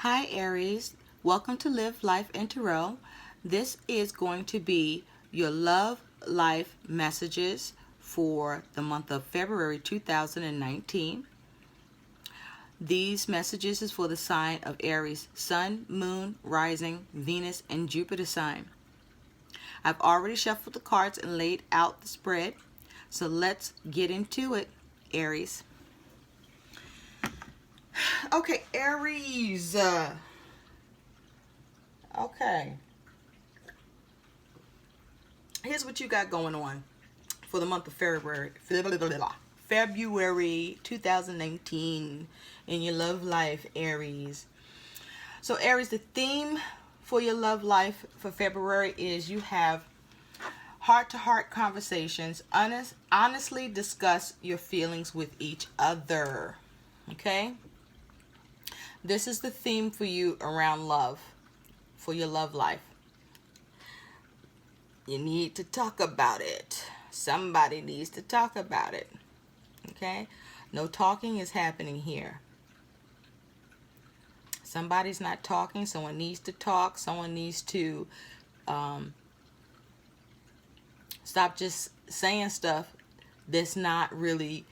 Hi Aries, welcome to Live Life in Tarot. This is going to be your love life messages for the month of February 2019. These messages is for the sign of Aries, Sun, Moon, Rising, Venus, and Jupiter sign. I've already shuffled the cards and laid out the spread, so let's get into it, Aries. Okay, Aries. Okay. Here's what you got going on for the month of February 2019 in your love life, Aries. So, Aries, the theme for your love life for February is you have heart-to-heart conversations. Honestly discuss your feelings with each other. Okay? This is the theme for you around love, for your love life. You need to talk about it. Somebody needs to talk about it. Okay? No talking is happening here. Somebody's not talking. Someone needs to talk. Someone needs to stop just saying stuff that's not really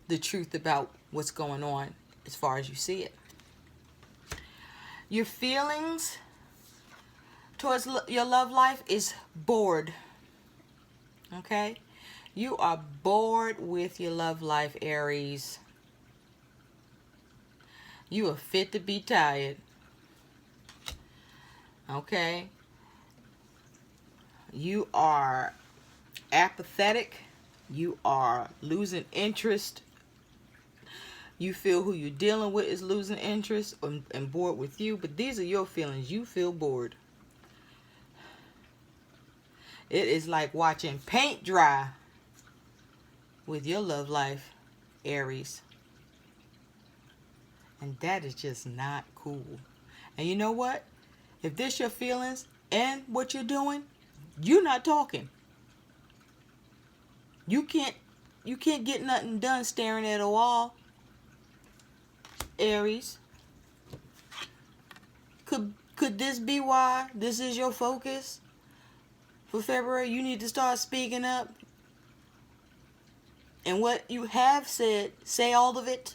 the truth about what's going on as far as you see it. Your feelings towards your love life is bored. Okay? You are bored with your love life, Aries. You are fit to be tired. Okay? You are apathetic. You are losing interest. You feel who you're dealing with is losing interest and bored with you. But these are your feelings. You feel bored. It is like watching paint dry with your love life, Aries. And that is just not cool. And you know what? If this your feelings and what you're doing, you're not talking. You can't get nothing done staring at a wall, Aries. Could this be why this is your focus for February? You need to start speaking up. And what you have said, say all of it.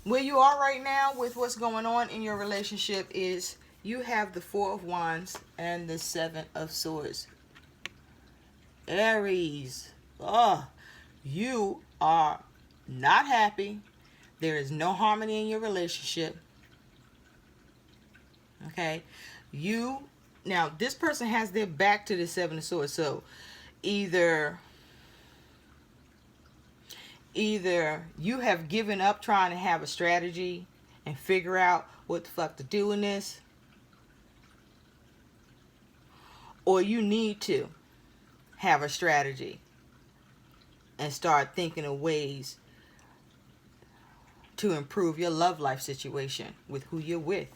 Where you are right now with what's going on in your relationship is you have the Four of Wands and the Seven of Swords. Aries, you are not happy. There is no harmony in your relationship. Okay? Now this person has their back to the Seven of Swords. So either you have given up trying to have a strategy and figure out what the fuck to do in this, or you need to have a strategy and start thinking of ways to improve your love life situation with who you're with.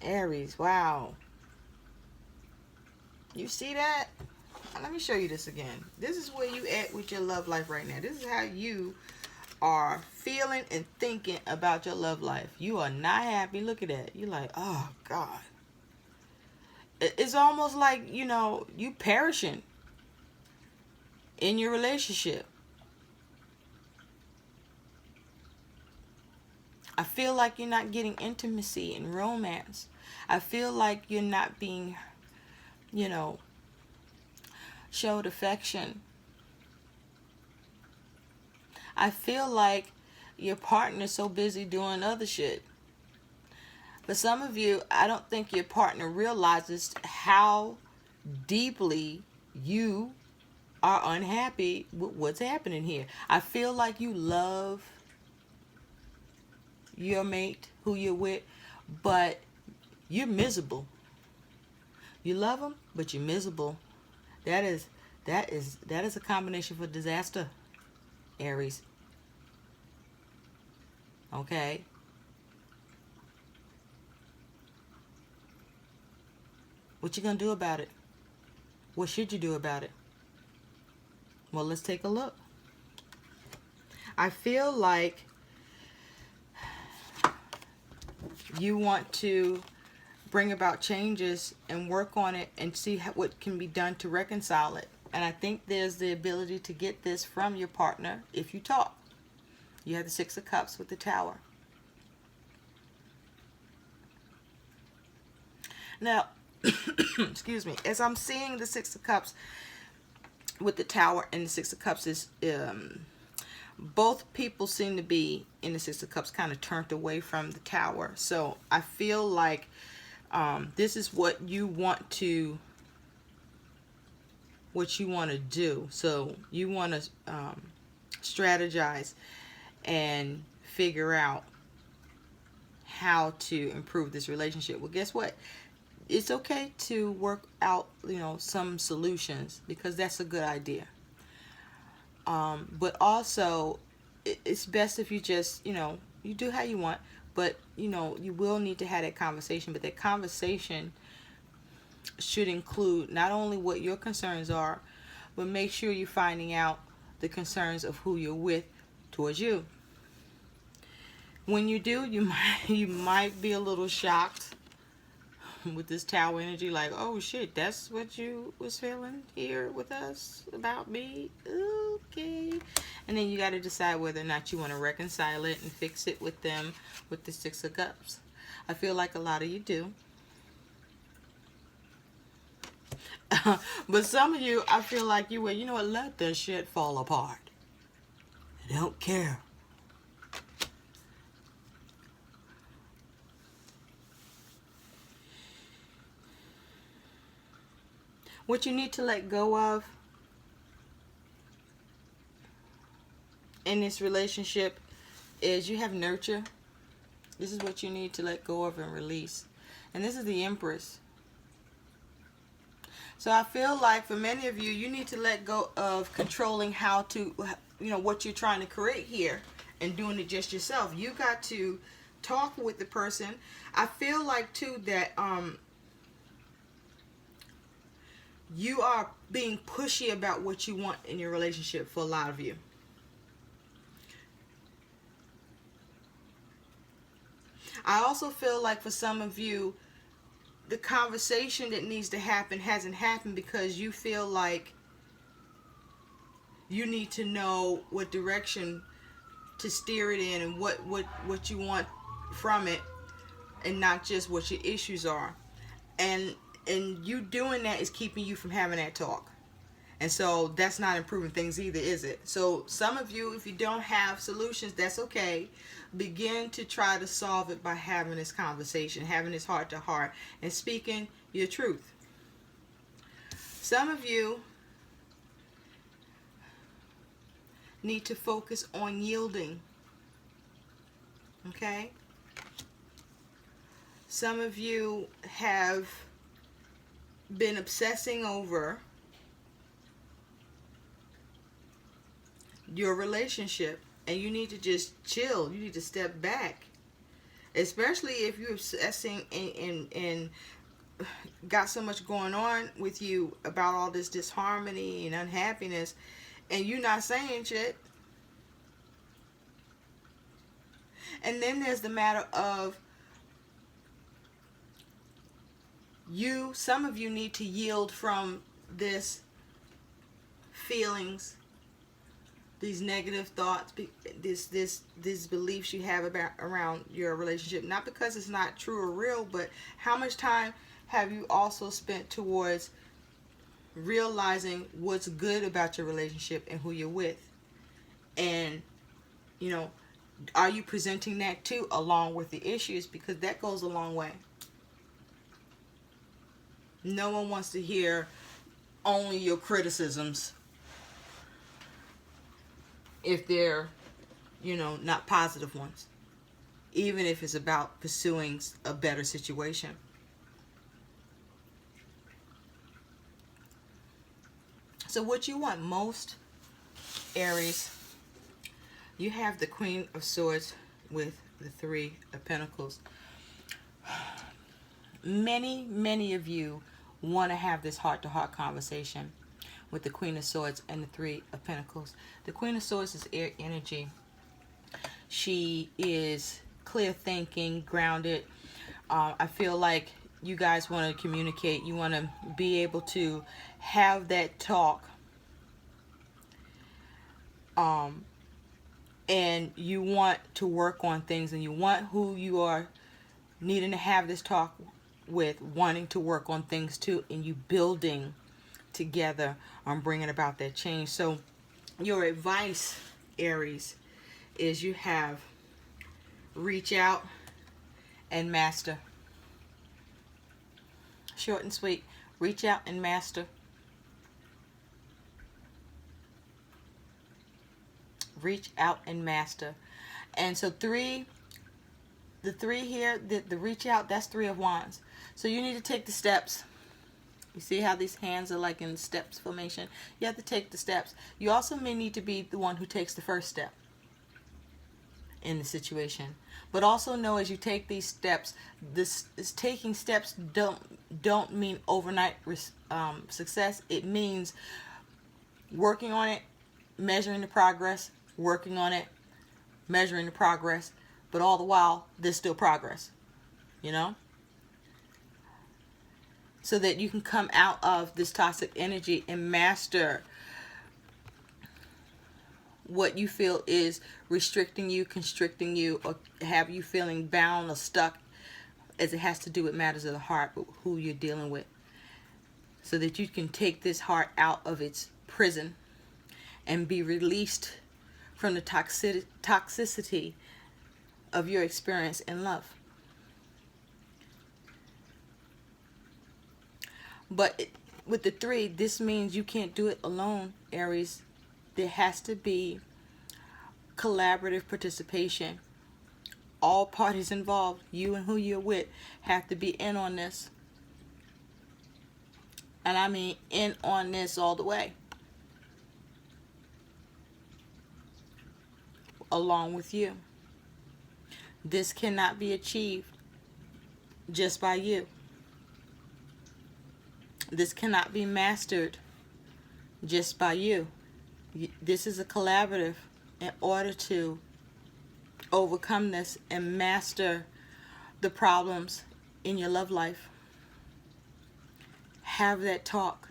Aries, wow. You see that? Let me show you this again. This is where you at with your love life right now. This is how you are feeling and thinking about your love life. You are not happy. Look at that. You're like, oh God. It's almost like, you perishing in your relationship. I feel like you're not getting intimacy and romance. I feel like you're not being, showed affection. I feel like your partner is so busy doing other shit. For some of you, I don't think your partner realizes how deeply you are unhappy with what's happening here. I feel like you love your mate, who you're with, but you're miserable. You love them, but you're miserable. That is a combination for disaster, Aries. Okay? What you gonna do about it? What should you do about it? Well, let's take a look. I feel like you want to bring about changes and work on it and see what can be done to reconcile it. And I think there's the ability to get this from your partner if you talk. You have the Six of Cups with the Tower. Now, excuse me, as I'm seeing the Six of Cups with the Tower and the Six of Cups is both people seem to be in the Six of Cups kind of turned away from the Tower. So I feel like this is what you want to do. So you want to strategize and figure out how to improve this relationship. Well, guess what? It's okay to work out, some solutions, because that's a good idea. But also, it's best if you just, you do how you want, but, you will need to have that conversation. But that conversation should include not only what your concerns are, but make sure you're finding out the concerns of who you're with towards you. When you do, you might be a little shocked with this Tower energy, like, oh shit, that's what you was feeling here with us about me? Okay. And then you got to decide whether or not you want to reconcile it and fix it with them with the Six of Cups. I feel like a lot of you do. But some of you, I feel like you will, let that shit fall apart. I don't care. What you need to let go of in this relationship is you have nurture. This is what you need to let go of and release. And this is the Empress. So I feel like for many of you, you need to let go of controlling how to, what you're trying to create here and doing it just yourself. You got to talk with the person. I feel like too that you are being pushy about what you want in your relationship for a lot of you. I also feel like for some of you, the conversation that needs to happen hasn't happened because you feel like you need to know what direction to steer it in and what you want from it, and not just what your issues are. And you doing that is keeping you from having that talk. And so that's not improving things either, is it? So some of you, if you don't have solutions, that's okay. Begin to try to solve it by having this conversation, having this heart to heart, and speaking your truth. Some of you need to focus on yielding. Okay? Some of you have been obsessing over your relationship, and you need to just chill. You need to step back, especially if you're obsessing and got so much going on with you about all this disharmony and unhappiness, and you're not saying shit. And then there's the matter of some of you need to yield from this feelings, these negative thoughts, these beliefs you have around your relationship. Not because it's not true or real, but how much time have you also spent towards realizing what's good about your relationship and who you're with? And, are you presenting that too along with the issues? Because that goes a long way. No one wants to hear only your criticisms if they're, not positive ones. Even if it's about pursuing a better situation. So what you want most, Aries, you have the Queen of Swords with the Three of Pentacles. Many of you want to have this heart-to-heart conversation with the Queen of Swords and the Three of Pentacles. The Queen of Swords is air energy. She is clear thinking, grounded. I feel like you guys want to communicate. You want to be able to have that talk. And you want to work on things, and you want who you are needing to have this talk with wanting to work on things too, and you building together on bringing about that change. So your advice, Aries, is you have reach out and master. Short and sweet. Reach out and master. Reach out and master. And so the three here, the reach out, that's Three of Wands. So you need to take the steps. You see how these hands are like in steps formation? You have to take the steps. You also may need to be the one who takes the first step in the situation. But also know, as you take these steps, this is taking steps don't mean overnight success. It means working on it, measuring the progress, working on it, measuring the progress, but all the while there's still progress, you know, so that you can come out of this toxic energy and master what you feel is restricting you, constricting you, or have you feeling bound or stuck, as it has to do with matters of the heart, who you're dealing with, so that you can take this heart out of its prison and be released from the toxicity of your experience in love. But with the three, this means you can't do it alone, Aries. There has to be collaborative participation. All parties involved, you and who you're with, have to be in on this. And I mean in on this all the way. Along with you. This cannot be achieved just by you. This cannot be mastered just by you. This is a collaborative in order to overcome this and master the problems in your love life. Have that talk.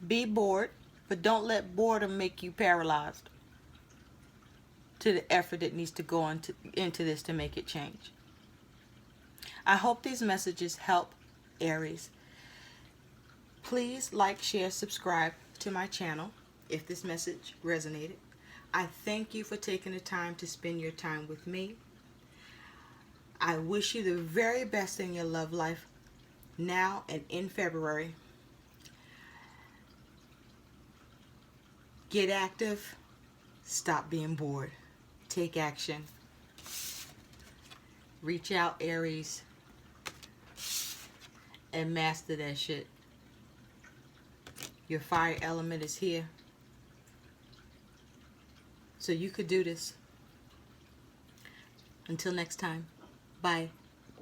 Be bored, but don't let boredom make you paralyzed to the effort that needs to go into this to make it change. I hope these messages help, Aries. Please like, share, subscribe to my channel if this message resonated. I thank you for taking the time to spend your time with me. I wish you the very best in your love life now and in February. Get active. Stop being bored. Take action. Reach out, Aries, and master that shit. Your fire element is here. So you could do this. Until next time. Bye.